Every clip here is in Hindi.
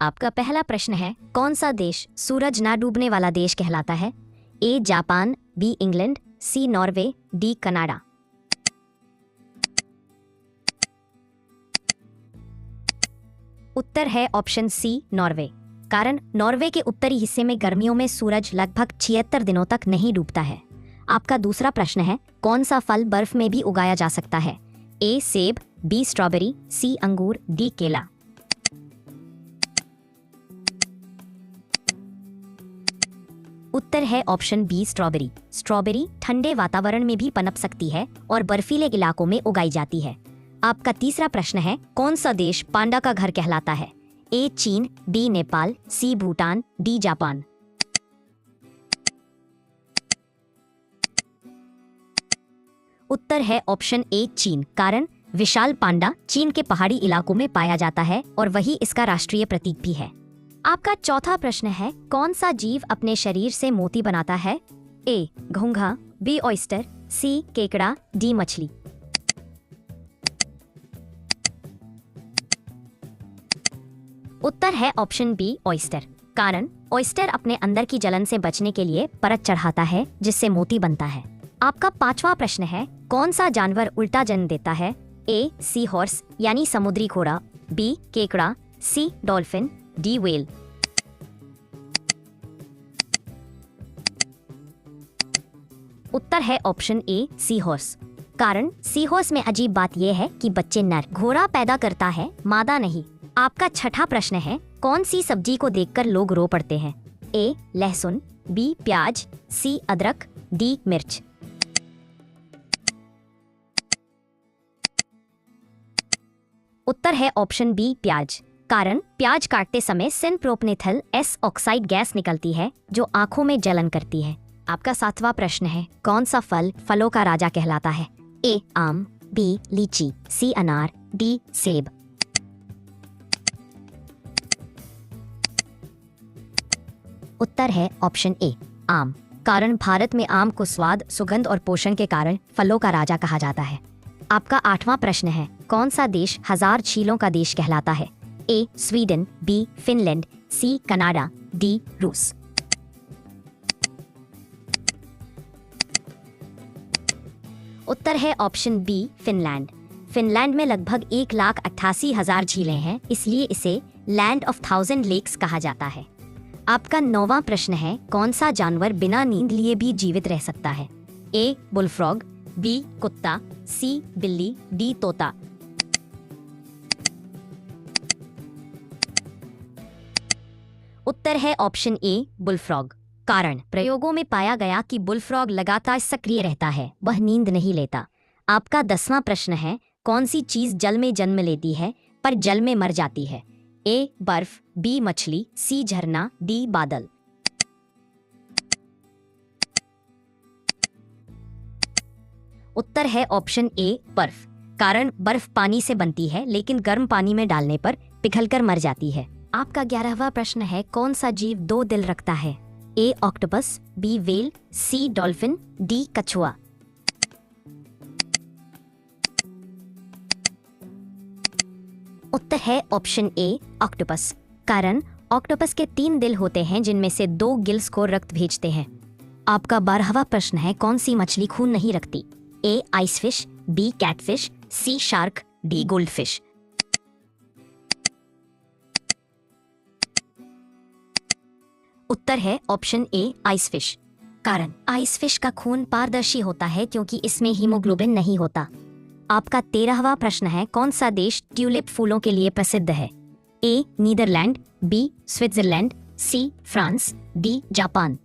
आपका पहला प्रश्न है, कौन सा देश सूरज ना डूबने वाला देश कहलाता है? A Japan, B England, C Norway, D Canada. उत्तर है ऑप्शन सी नॉर्वे। कारण नॉर्वे के उत्तरी हिस्से में गर्मियों में सूरज लगभग 76 दिनों तक नहीं डूबता है। आपका दूसरा प्रश्न है, कौन सा फल बर्फ में भी उगाया जा सकता है? ए सेब, बी स्ट्रॉबेरी, सी अंगूर, डी केला। उत्तर है ऑप्शन बी स्ट्रॉबेरी। स्ट्रॉबेरी ठंडे वातावरण में भी पनप सकती है और बर्फीले इलाकों में उगाई जाती है। आपका तीसरा प्रश्न है, कौन सा देश पांडा का घर कहलाता है? ए चीन, बी नेपाल, सी भूटान, डी जापान। उत्तर है ऑप्शन ए चीन। कारण विशाल पांडा चीन के पहाड़ी इलाकों में पाया जाता है और वही इसका राष्ट्रीय प्रतीक भी है। आपका चौथा प्रश्न है, कौन सा जीव अपने शरीर से मोती बनाता है? ए घोंघा, बी ऑयस्टर, सी केकड़ा, डी मछली। उत्तर है ऑप्शन बी ऑयस्टर। कारण ऑयस्टर अपने अंदर की जलन से बचने के लिए परत चढ़ाता है जिससे मोती बनता है। आपका पांचवा प्रश्न है, कौन सा जानवर उल्टा जन्म देता है? ए सी हॉर्स यानी समुद्री घोड़ा, बी केकड़ा, सी डॉल्फिन, डी व्हेल। उत्तर है ऑप्शन ए सी हॉर्स। कारण सी हॉर्स में अजीब बात यह है कि बच्चे नर घोड़ा पैदा करता है, मादा नहीं। आपका छठा प्रश्न है, कौन सी सब्जी को देखकर लोग रो पड़ते हैं? ए लहसुन, बी प्याज, सी अदरक, डी मिर्च। उत्तर है ऑप्शन बी प्याज। कारण प्याज काटते समय सिनप्रोपनेथल एस ऑक्साइड गैस निकलती है जो आंखों में जलन करती है। आपका सातवां प्रश्न है, कौन सा फल फलों का राजा कहलाता है? ए आम, बी लीची, सी अनार, डी सेब। उत्तर है ऑप्शन ए आम। कारण भारत में आम को स्वाद, सुगंध और पोषण के कारण फलों का राजा कहा जाता है। आपका आठवां प्रश्न है, कौन सा देश 1000 झीलों का देश कहलाता है? A Sweden, B Finland, C Canada, D रूस। उत्तर है ऑप्शन बी फिनलैंड। फिनलैंड में लगभग 1,88,000 झीलें हैं, इसलिए इसे लैंड ऑफ 1000 लेक्स कहा जाता है। आपका 9वां प्रश्न है, कौन सा जानवर बिना नींद लिए भी जीवित रह सकता है? ए बुलफ्रॉग, बी कुत्ता, सी बिल्ली, डी तोता। उत्तर है ऑप्शन ए बुलफ्रॉग। कारण प्रयोगों में पाया गया कि बुलफ्रॉग लगातार सक्रिय रहता है, वह नींद नहीं लेता। आपका 10वां प्रश्न है, कौन सी चीज जल में जन्म लेती है पर जल में मर जाती है? ए बर्फ, बी मछली, सी झरना, डी बादल। उत्तर है ऑप्शन ए बर्फ। कारण बर्फ पानी से बनती है लेकिन गर्म पानी में डालने पर पिघलकर मर जाती है। आपका 11वां प्रश्न है, कौन सा जीव 2 दिल रखता है? ए ऑक्टोपस, बी व्हेल, सी डॉल्फिन, डी कछुआ। उत्तर है ऑप्शन ए ऑक्टोपस। कारण ऑक्टोपस के 3 दिल होते हैं जिनमें से 2 गिल्स को रक्त भेजते हैं। आपका 12वां प्रश्न है, कौन सी मछली खून नहीं रखती? ए आइसफिश, बी कैटफिश, सी शार्क, डी गोल्डफिश। उत्तर है ऑप्शन ए आइसफिश। कारण आइसफिश का खून पारदर्शी होता है क्योंकि इसमें हीमोग्लोबिन नहीं होता। आपका 13वां प्रश्न है, कौन सा देश ट्यूलिप फूलों के लिए प्रसिद्ध है? A Netherland, B Switzerland, C France, D Japan.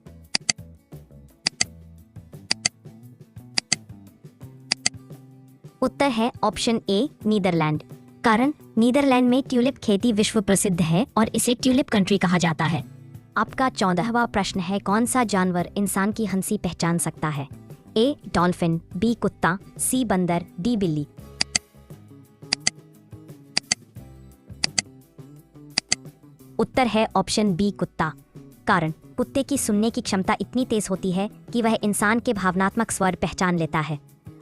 उत्तर है ऑप्शन ए नीदरलैंड। कारण नीदरलैंड में ट्यूलिप खेती विश्व प्रसिद्ध है और इसे ट्यूलिप कंट्री कहा जाता है। आपका 14वां प्रश्न है, कौन सा जानवर इंसान की हंसी पहचान सकता है? ए डॉल्फिन, बी कुत्ता, सी बंदर, डी बिल्ली। उत्तर है ऑप्शन बी कुत्ता। कारण कुत्ते की सुनने की क्षमता इतनी तेज होती है कि वह इंसान के भावनात्मक स्वर पहचान लेता है।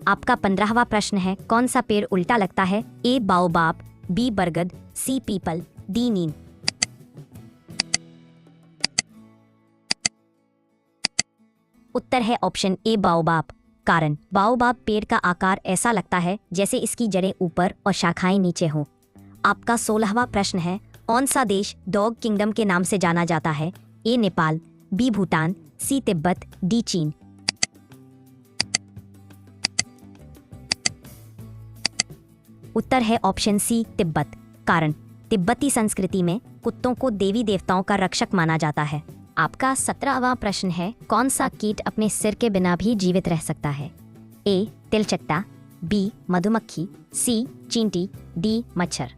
आपका 15वां प्रश्न है, कौन सा पेड़ उल्टा लगता है? ए बाओबाब, बी बरगद, सी पीपल, डी नीम। उत्तर है ऑप्शन ए बाओबाब। कारण बाओबाब पेड़ का आकार ऐसा लगता है जैसे इसकी जड़ें ऊपर और शाखाएं नीचे हों। आपका 16वां प्रश्न है, कौन सा देश डॉग किंगडम के नाम से जाना जाता है? ए नेपाल, बी भूटान, सी तिब्बत, डी चीन। उत्तर है ऑप्शन सी तिब्बत। कारण तिब्बती संस्कृति में कुत्तों को देवी देवताओं का रक्षक माना जाता है। आपका 17वां प्रश्न है, कौन सा कीट अपने सिर के बिना भी जीवित रह सकता है? ए तिलचट्टा, बी मधुमक्खी, सी चींटी, डी मच्छर।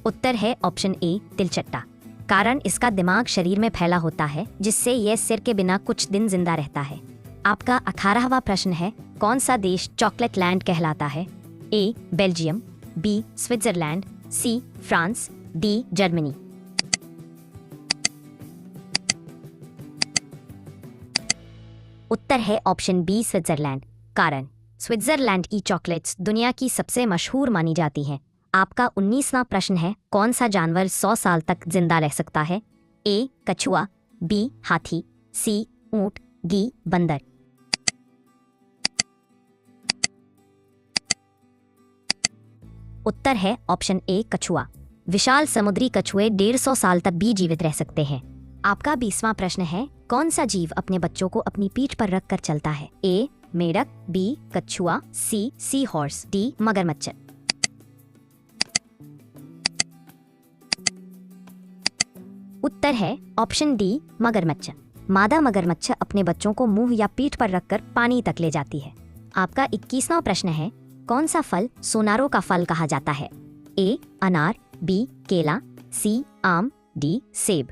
उत्तर है ऑप्शन ए तिलचट्टा। कारण इसका दिमाग शरीर में फैला होता है जिससे यह सिर के बिना कुछ दिन जिंदा रहता है। आपका 18वां प्रश्न है, कौन सा देश चॉकलेट लैंड कहलाता है? A Belgium, B Switzerland, C France, D Germany. उत्तर है ऑप्शन बी स्विट्जरलैंड। कारण स्विट्जरलैंड की चॉकलेट्स दुनिया की सबसे मशहूर मानी जाती हैं। आपका 19वां प्रश्न है, कौन सा जानवर 100 साल तक जिंदा रह सकता है? ए कछुआ, बी हाथी, सी ऊंट, डी बंदर। उत्तर है ऑप्शन ए कछुआ। विशाल समुद्री कछुए 150 साल तक भी जीवित रह सकते हैं। आपका 20वां प्रश्न है, कौन सा जीव अपने बच्चों को अपनी पीठ पर रखकर चलता है? ए मेढक, बी कछुआ, सी सी हॉर्स, डी मगरमच्छ। उत्तर है ऑप्शन डी मगरमच्छ। मादा मगरमच्छ अपने बच्चों को मुंह या पीठ पर रखकर पानी तक ले जाती है। आपका 21वां प्रश्न है, कौन सा फल सोनारों का फल कहा जाता है? ए अनार, बी केला, सी आम, डी सेब।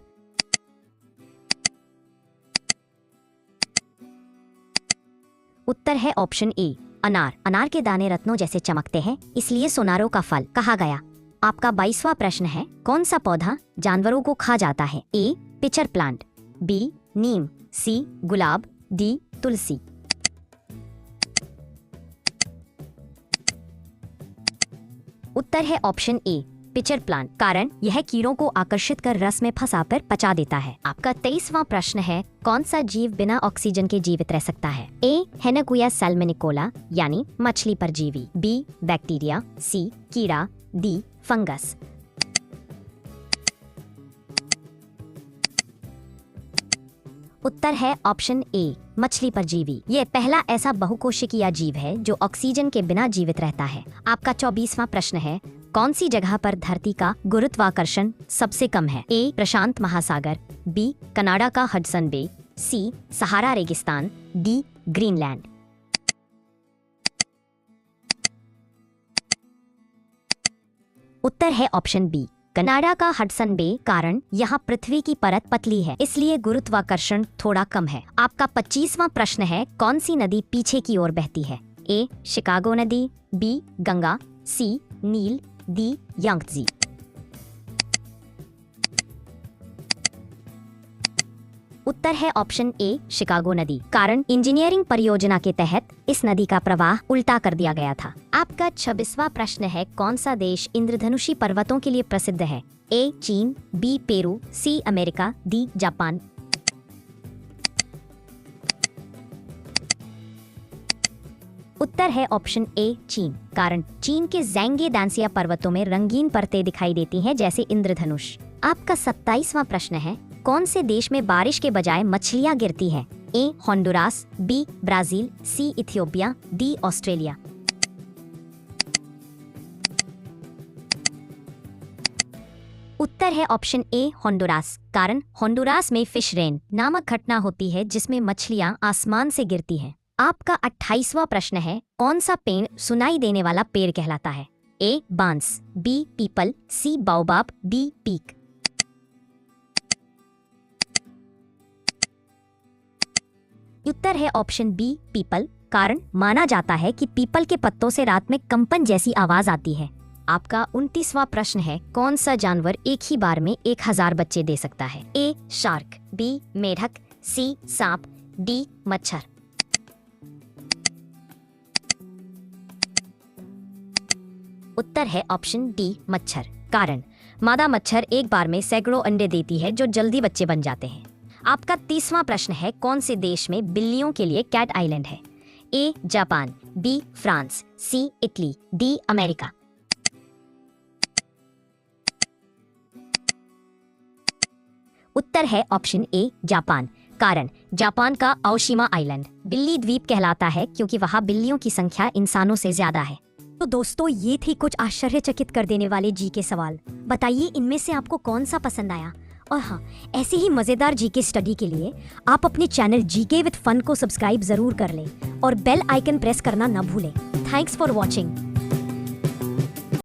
उत्तर है ऑप्शन ए अनार। अनार के दाने रत्नों जैसे चमकते हैं, इसलिए सोनारों का फल कहा गया। आपका 22वां प्रश्न है, कौन सा पौधा जानवरों को खा जाता है? ए पिचर प्लांट, बी नीम, सी गुलाब, डी तुलसी। उत्तर है ऑप्शन ए पिचर प्लांट। कारण यह कीड़ों को आकर्षित कर रस में फंसाकर पचा देता है। आपका 23वां प्रश्न है, कौन सा जीव बिना ऑक्सीजन के जीवित रह सकता है? ए हेनेकुया सैल्मोनिकोला यानी मछली परजीवी, बी बैक्टीरिया, सी कीड़ा, डी फंगस। उत्तर है ऑप्शन ए मछली परजीवी। ये पहला ऐसा बहुकोशिकीय जीव है जो ऑक्सीजन के बिना जीवित रहता है। आपका 24वां प्रश्न है, कौन सी जगह पर धरती का गुरुत्वाकर्षण सबसे कम है? ए प्रशांत महासागर, बी कनाडा का हडसन बे, सी सहारा रेगिस्तान, डी ग्रीनलैंड। उत्तर है ऑप्शन बी कनाडा का हडसन बे। कारण यहाँ पृथ्वी की परत पतली है, इसलिए गुरुत्वाकर्षण थोड़ा कम है। आपका 25वां प्रश्न है, कौन सी नदी पीछे की ओर बहती है? ए शिकागो नदी, बी गंगा, सी नील, डी यांगत्जी। उत्तर है ऑप्शन ए शिकागो नदी। कारण इंजीनियरिंग परियोजना के तहत इस नदी का प्रवाह उल्टा कर दिया गया था। आपका 26वां प्रश्न है, कौन सा देश इंद्रधनुषी पर्वतों के लिए प्रसिद्ध है? ए चीन, B Peru, C America, D Japan. उत्तर है ऑप्शन ए चीन। कारण चीन के ज़ैंगे दांसिया पर्वतों में रंगीन परतें दिखाई देती हैं जैसे इंद्रधनुष। आपका 27वां प्रश्न है, कौन से देश में बारिश के बजाय मछलियां गिरती हैं? ए होंडुरास, बी ब्राजील, सी इथियोपिया, डी ऑस्ट्रेलिया। उत्तर है ऑप्शन ए होंडुरास। कारण होंडुरास में फिश रेन नामक घटना होती है जिसमें मछलियां आसमान से गिरती हैं। आपका 28वां प्रश्न है, कौन सा पेड़ सुनाई देने वाला पेड़ कहलाता है? ए बांस, बी पीपल, सी बाओबाब, डी पीक। उत्तर है ऑप्शन बी पीपल। कारण माना जाता है कि पीपल के पत्तों से रात में कंपन जैसी आवाज आती है। आपका 29वां प्रश्न है, कौन सा जानवर एक ही बार में 1000 बच्चे दे सकता है? ए शार्क, बी मेढक, सी सांप, डी मच्छर। उत्तर है ऑप्शन डी मच्छर। कारण मादा मच्छर एक बार में सैकड़ों अंडे देती है जो जल्दी बच्चे बन जाते हैं। आपका 30वां प्रश्न है, कौन से देश में बिल्लियों के लिए कैट आइलैंड है? A Japan, B France, C Italy, D America. उत्तर है ऑप्शन ए जापान। कारण जापान का ओशिमा आइलैंड बिल्ली द्वीप कहलाता है क्योंकि वहां बिल्लियों की संख्या इंसानों से ज्यादा है। तो दोस्तों, ये थी कुछ आश्चर्यचकित कर देने वाले जीके सवाल। बताइए इनमें से आपको कौन सा पसंद आया। और हाँ, ऐसे ही मजेदार जीके स्टडी के लिए आप अपने चैनल जीके विद फन को सब्सक्राइब जरूर कर लें और बेल आइकन प्रेस करना न भूलें। Thanks for watching.